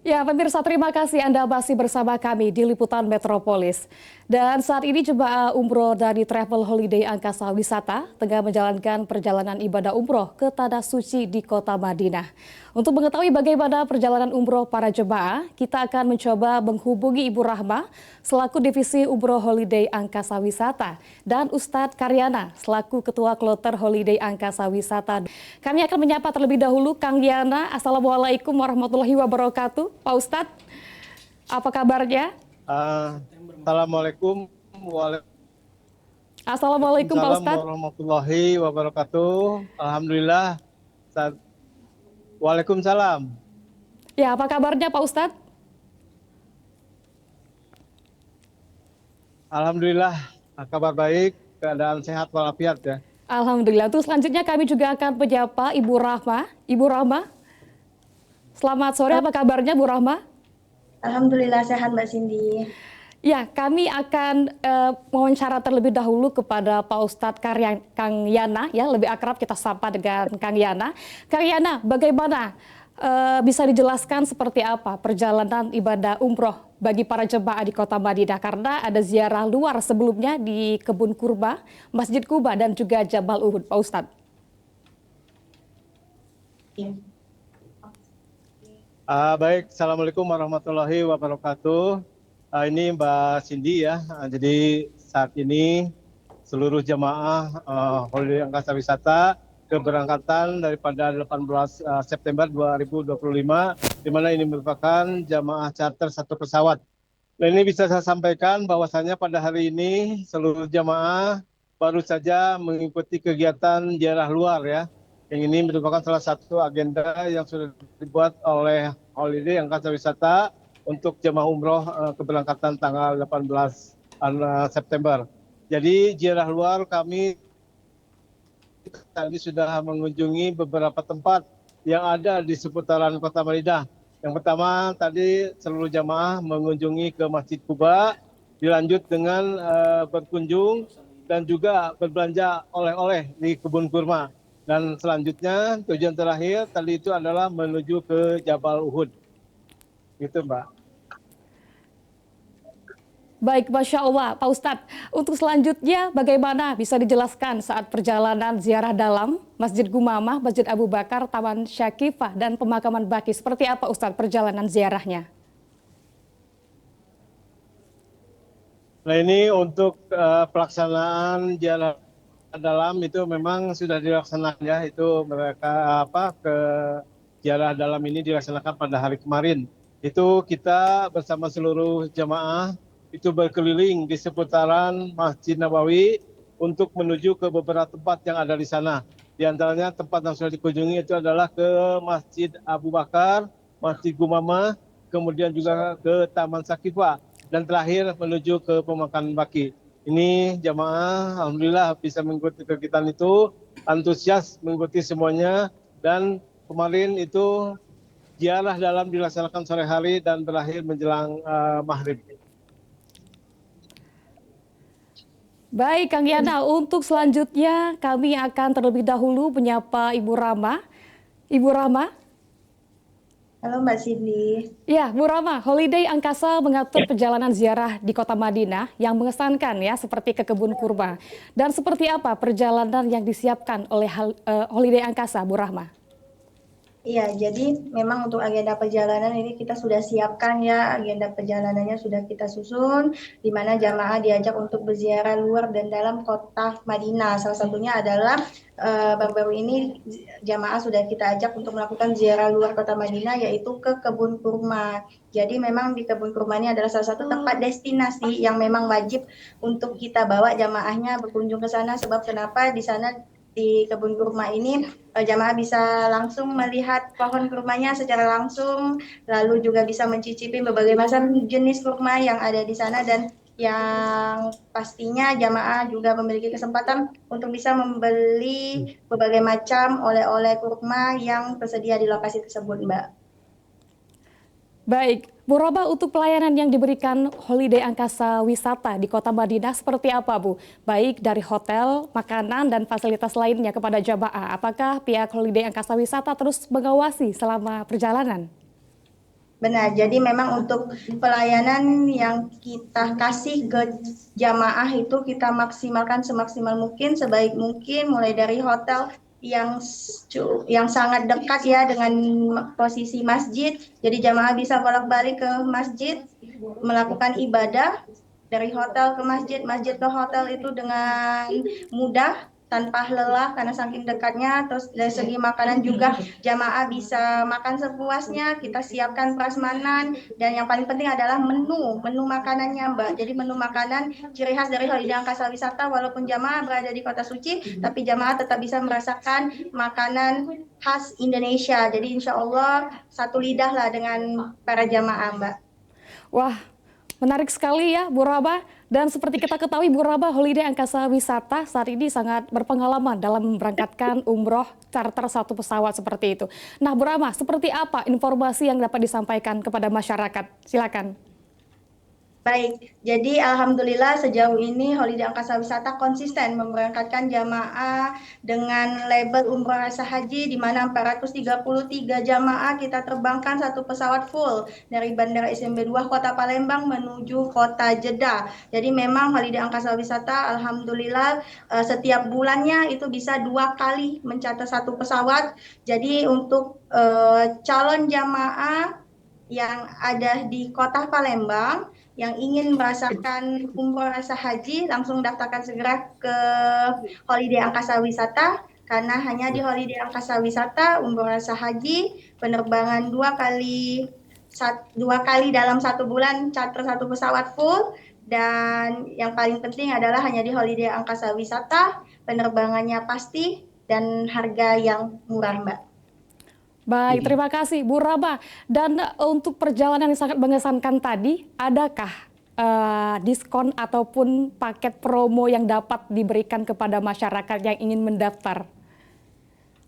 Ya, pemirsa, terima kasih Anda masih bersama kami di Liputan Metropolis. Dan saat ini jemaah umroh dari Travel Holiday Angkasa Wisata tengah menjalankan perjalanan ibadah umroh ke Tanah Suci di Kota Madinah. Untuk mengetahui bagaimana perjalanan umroh para jemaah, kita akan mencoba menghubungi Ibu Rahma selaku Divisi Umroh Holiday Angkasa Wisata dan Ustadz Karyana selaku Ketua Kloter Holiday Angkasa Wisata. Kami akan menyapa terlebih dahulu Kang Yana. Assalamualaikum warahmatullahi wabarakatuh. Pak Ustadz, apa kabarnya? Assalamualaikum. Assalamualaikum Pak Waalaikumsalam Ustadz. warahmatullahi wabarakatuh. Alhamdulillah. Waalaikumsalam. Ya, apa kabarnya Pak Ustadz? Alhamdulillah, kabar baik, keadaan sehat walafiat ya. Alhamdulillah. Terus selanjutnya kami juga akan menyapa Ibu Rahma. Ibu Rahma, selamat sore. Apa kabarnya Bu Rahma? Alhamdulillah sehat Mbak Cindy. Ya, kami akan wawancara terlebih dahulu kepada Pak Ustadz Kang Yana, ya lebih akrab kita sapa dengan Kang Yana. Kang Yana, bagaimana bisa dijelaskan seperti apa perjalanan ibadah umroh bagi para jemaah di Kota Madinah? Karena ada ziarah luar sebelumnya di Kebun Kurma, Masjid Kuba dan juga Jabal Uhud, Pak Ustadz. Baik, Assalamualaikum warahmatullahi wabarakatuh. Ini Mbak Cindy ya. Jadi saat ini seluruh jamaah Holiday Angkasa Wisata keberangkatan daripada 18 September 2025, di mana ini merupakan jamaah charter satu pesawat. Nah, ini bisa saya sampaikan bahwasannya pada hari ini seluruh jamaah baru saja mengikuti kegiatan ziarah luar ya. Yang ini merupakan salah satu agenda yang sudah dibuat oleh Holiday Angkasa Wisata untuk jemaah umroh keberangkatan tanggal 18 September. Jadi ziarah luar kami tadi sudah mengunjungi beberapa tempat yang ada di seputaran Kota Madinah. Yang pertama tadi seluruh jamaah mengunjungi ke Masjid Kuba, dilanjut dengan berkunjung dan juga berbelanja oleh-oleh di kebun kurma. Dan selanjutnya tujuan terakhir tadi itu adalah menuju ke Jabal Uhud. Gitu Mbak. Baik, Masya Allah, Pak Ustadz. Untuk selanjutnya, bagaimana bisa dijelaskan saat perjalanan ziarah dalam Masjid Gumamah, Masjid Abu Bakar, Taman Syakifah, dan pemakaman Baqi? Seperti apa Ustadz perjalanan ziarahnya? Nah ini untuk pelaksanaan ziarah dalam itu memang sudah dilaksanakan ya. Itu mereka ke ziarah dalam ini dilaksanakan pada hari kemarin. Itu kita bersama seluruh jamaah itu berkeliling di seputaran Masjid Nabawi untuk menuju ke beberapa tempat yang ada di sana. Di antaranya tempat yang sudah dikunjungi itu adalah ke Masjid Abu Bakar, Masjid Gumamah, kemudian juga ke Taman Sakifah, dan terakhir menuju ke pemakaman Baqi. Ini jamaah alhamdulillah bisa mengikuti kegiatan itu, antusias mengikuti semuanya, dan kemarin itu ziarah dalam dilaksanakan sore hari dan berakhir menjelang maghrib. Baik, Kang Yana, untuk selanjutnya kami akan terlebih dahulu menyapa Ibu Rama. Ibu Rama. Halo Mbak Cindy. Ya, Bu Rama, Holiday Angkasa mengatur perjalanan ziarah di Kota Madinah yang mengesankan ya, seperti ke Kebun Kurma. Dan seperti apa perjalanan yang disiapkan oleh Holiday Angkasa, Bu Rahma? Iya, jadi memang untuk agenda perjalanan ini kita sudah siapkan ya, agenda perjalanannya sudah kita susun, di mana jamaah diajak untuk berziarah luar dan dalam kota Madinah. Salah satunya adalah baru-baru ini jamaah sudah kita ajak untuk melakukan ziarah luar kota Madinah, yaitu ke Kebun Kurma. Jadi memang di Kebun Kurma ini adalah salah satu tempat destinasi yang memang wajib untuk kita bawa jamaahnya berkunjung ke sana. Sebab kenapa di sana di Kebun Kurma ini jamaah bisa langsung melihat pohon kurmanya secara langsung, lalu juga bisa mencicipi berbagai macam jenis kurma yang ada di sana, dan yang pastinya jamaah juga memiliki kesempatan untuk bisa membeli berbagai macam oleh-oleh kurma yang tersedia di lokasi tersebut, Mbak. Baik, Bu Roba, untuk pelayanan yang diberikan Holiday Angkasa Wisata di Kota Madinah seperti apa, Bu? Baik dari hotel, makanan, dan fasilitas lainnya kepada jamaah. Apakah pihak Holiday Angkasa Wisata terus mengawasi selama perjalanan? Benar, jadi memang untuk pelayanan yang kita kasih ke jamaah itu kita maksimalkan semaksimal mungkin, sebaik mungkin, mulai dari hotel yang sangat dekat ya dengan posisi masjid. Jadi jamaah bisa bolak-balik ke masjid, melakukan ibadah dari hotel ke masjid, masjid ke hotel itu dengan mudah tanpa lelah karena saking dekatnya. Terus dari segi makanan juga jamaah bisa makan sepuasnya, kita siapkan prasmanan, dan yang paling penting adalah menu makanannya Mbak. Jadi menu makanan ciri khas dari Holiday Angkasa Wisata, walaupun jamaah berada di kota suci, tapi jamaah tetap bisa merasakan makanan khas Indonesia. Jadi insya Allah satu lidah lah dengan para jamaah Mbak. Wah, menarik sekali ya Bu Raba. Dan seperti kita ketahui Bu Raba, Holiday Angkasa Wisata saat ini sangat berpengalaman dalam memberangkatkan umroh charter satu pesawat seperti itu. Nah Bu Raba, seperti apa informasi yang dapat disampaikan kepada masyarakat? Silakan. Baik, jadi alhamdulillah sejauh ini Holiday Angkasa Wisata konsisten memberangkatkan jamaah dengan label umroh rasa haji, di mana 433 jamaah kita terbangkan satu pesawat full dari Bandara SMB 2 Kota Palembang menuju Kota Jeddah. Jadi memang Holiday Angkasa Wisata alhamdulillah setiap bulannya itu bisa 2 kali mencatat satu pesawat. Jadi untuk calon jamaah yang ada di Kota Palembang yang ingin merasakan umroh rasa haji, langsung daftarkan segera ke Holiday Angkasa Wisata, karena hanya di Holiday Angkasa Wisata umroh rasa haji penerbangan 2 kali dalam 1 bulan, charter satu pesawat full, dan yang paling penting adalah hanya di Holiday Angkasa Wisata, penerbangannya pasti dan harga yang murah Mbak. Baik, terima kasih Bu Raba. Dan untuk perjalanan yang sangat mengesankan tadi, adakah diskon ataupun paket promo yang dapat diberikan kepada masyarakat yang ingin mendaftar?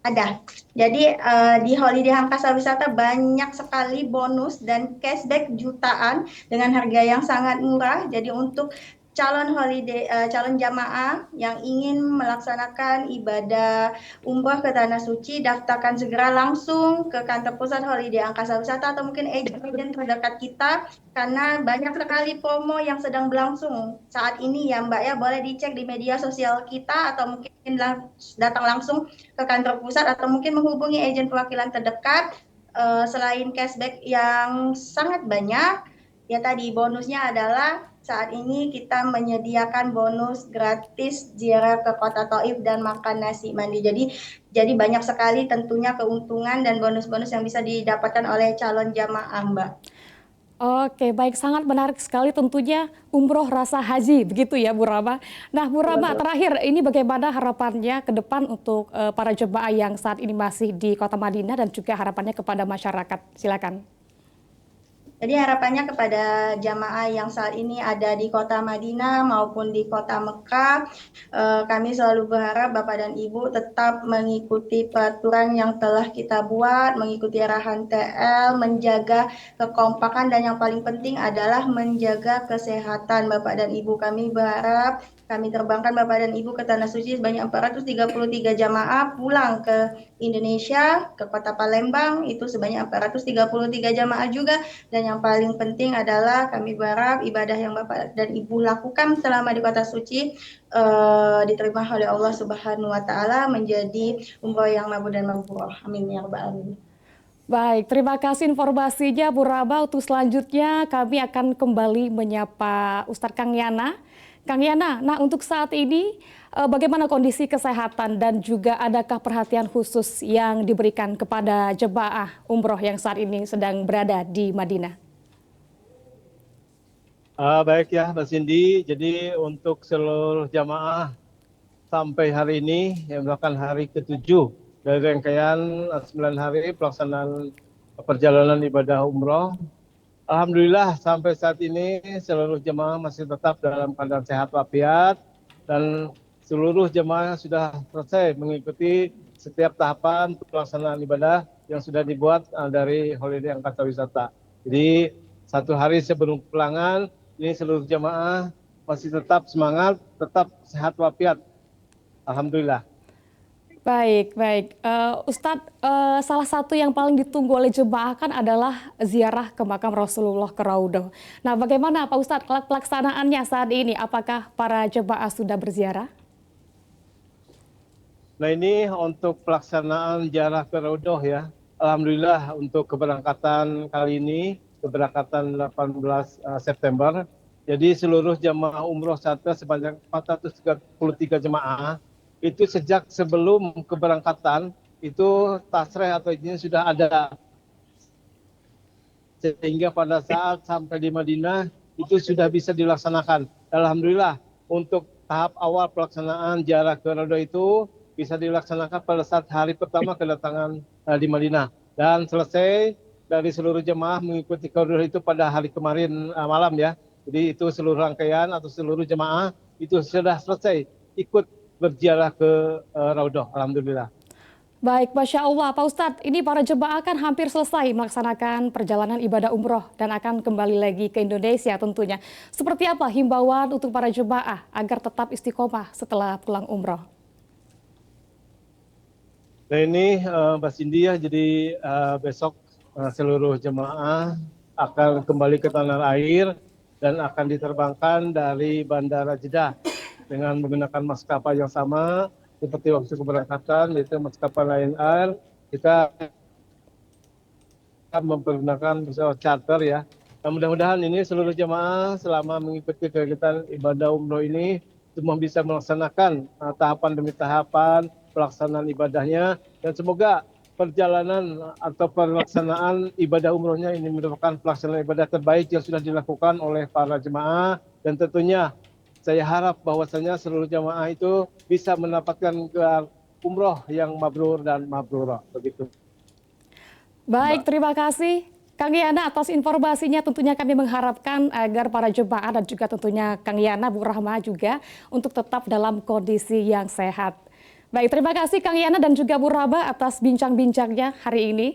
Ada. Jadi di Holiday Angkasa Wisata banyak sekali bonus dan cashback jutaan dengan harga yang sangat murah. Jadi untuk calon jamaah yang ingin melaksanakan ibadah umroh ke Tanah Suci, daftarkan segera langsung ke kantor pusat Holiday Angkasa Wisata atau mungkin agen terdekat kita, karena banyak sekali promo yang sedang berlangsung saat ini ya Mbak ya. Boleh dicek di media sosial kita atau mungkin datang langsung ke kantor pusat atau mungkin menghubungi agen perwakilan terdekat. Selain cashback yang sangat banyak, ya tadi bonusnya adalah saat ini kita menyediakan bonus gratis ziarah ke Kota Taif dan makan nasi mandi. Jadi banyak sekali tentunya keuntungan dan bonus-bonus yang bisa didapatkan oleh calon jamaah, Mbak. Oke, baik, sangat menarik sekali tentunya umroh rasa haji, begitu ya Bu Rama. Nah Bu Rama, terakhir ini bagaimana harapannya ke depan untuk para jemaah yang saat ini masih di Kota Madinah dan juga harapannya kepada masyarakat? Silakan. Jadi harapannya kepada jamaah yang saat ini ada di Kota Madinah maupun di Kota Mekah, kami selalu berharap Bapak dan Ibu tetap mengikuti peraturan yang telah kita buat, mengikuti arahan TL, menjaga kekompakan, dan yang paling penting adalah menjaga kesehatan Bapak dan Ibu. Kami berharap kami terbangkan Bapak dan Ibu ke Tanah Suci sebanyak 433 jamaah, pulang ke Indonesia, ke Kota Palembang itu sebanyak 433 jamaah juga. Dan yang paling penting adalah kami berharap ibadah yang Bapak dan Ibu lakukan selama di Kota Suci diterima oleh Allah Subhanahu wa Ta'ala, menjadi umroh yang mabrur dan maghfurah. Amin ya rabbal alamin. Baik, terima kasih informasinya Bu Rama. Untuk selanjutnya kami akan kembali menyapa Ustadz Kang Yana. Kang Yana, nah untuk saat ini bagaimana kondisi kesehatan dan juga adakah perhatian khusus yang diberikan kepada jemaah umroh yang saat ini sedang berada di Madinah? Baik ya Mbak Cindy, jadi untuk seluruh jamaah sampai hari ini yang merupakan hari ke-7 dari rangkaian 9 hari pelaksanaan perjalanan ibadah umroh. Alhamdulillah sampai saat ini seluruh jemaah masih tetap dalam keadaan sehat walafiat, dan seluruh jemaah sudah selesai mengikuti setiap tahapan pelaksanaan ibadah yang sudah dibuat dari Holiday Angkasa Wisata. Jadi 1 hari sebelum pulangan ini seluruh jemaah masih tetap semangat, tetap sehat walafiat. Alhamdulillah. Baik, baik. Ustadz, salah satu yang paling ditunggu oleh jemaah kan adalah ziarah ke makam Rasulullah ke Raudhah. Nah, bagaimana Pak Ustadz pelaksanaannya saat ini? Apakah para jemaah sudah berziarah? Nah ini untuk pelaksanaan ziarah ke Raudhah ya. Alhamdulillah untuk keberangkatan kali ini, keberangkatan 18 September. Jadi seluruh jemaah umroh Satra sebanyak 433 jemaah itu sejak sebelum keberangkatan itu tasreh atau izin sudah ada, sehingga pada saat sampai di Madinah itu sudah bisa dilaksanakan. Alhamdulillah untuk tahap awal pelaksanaan ziarah ke Raudhah itu bisa dilaksanakan pada saat hari pertama kedatangan di Madinah dan selesai dari seluruh jemaah mengikuti koridor itu pada hari kemarin malam ya. Jadi itu seluruh rangkaian atau seluruh jemaah itu sudah selesai ikut berziarah ke Raudhah. Alhamdulillah. Baik, Masya Allah. Pak Ustadz, ini para jemaah kan hampir selesai melaksanakan perjalanan ibadah umroh dan akan kembali lagi ke Indonesia tentunya. Seperti apa himbauan untuk para jemaah agar tetap istiqomah setelah pulang umroh? Nah ini Mbak Cindy ya, jadi besok seluruh jemaah akan kembali ke tanah air dan akan diterbangkan dari Bandara Jeddah dengan menggunakan maskapai yang sama seperti waktu keberangkatan, yaitu maskapai Lion Air. Kita mempergunakan pesawat charter ya. Nah, mudah-mudahan ini seluruh jemaah selama mengikuti kegiatan ibadah umroh ini semua bisa melaksanakan tahapan demi tahapan pelaksanaan ibadahnya, dan semoga perjalanan atau pelaksanaan ibadah umrohnya ini merupakan pelaksanaan ibadah terbaik yang sudah dilakukan oleh para jemaah, dan tentunya saya harap bahwasanya seluruh jemaah itu bisa mendapatkan gelar umroh yang mabrur dan mabrurah begitu. Baik, terima kasih Kang Yana atas informasinya. Tentunya kami mengharapkan agar para jemaah dan juga tentunya Kang Yana, Bu Rahma juga untuk tetap dalam kondisi yang sehat. Baik, terima kasih Kang Yana dan juga Bu Rahma atas bincang-bincangnya hari ini.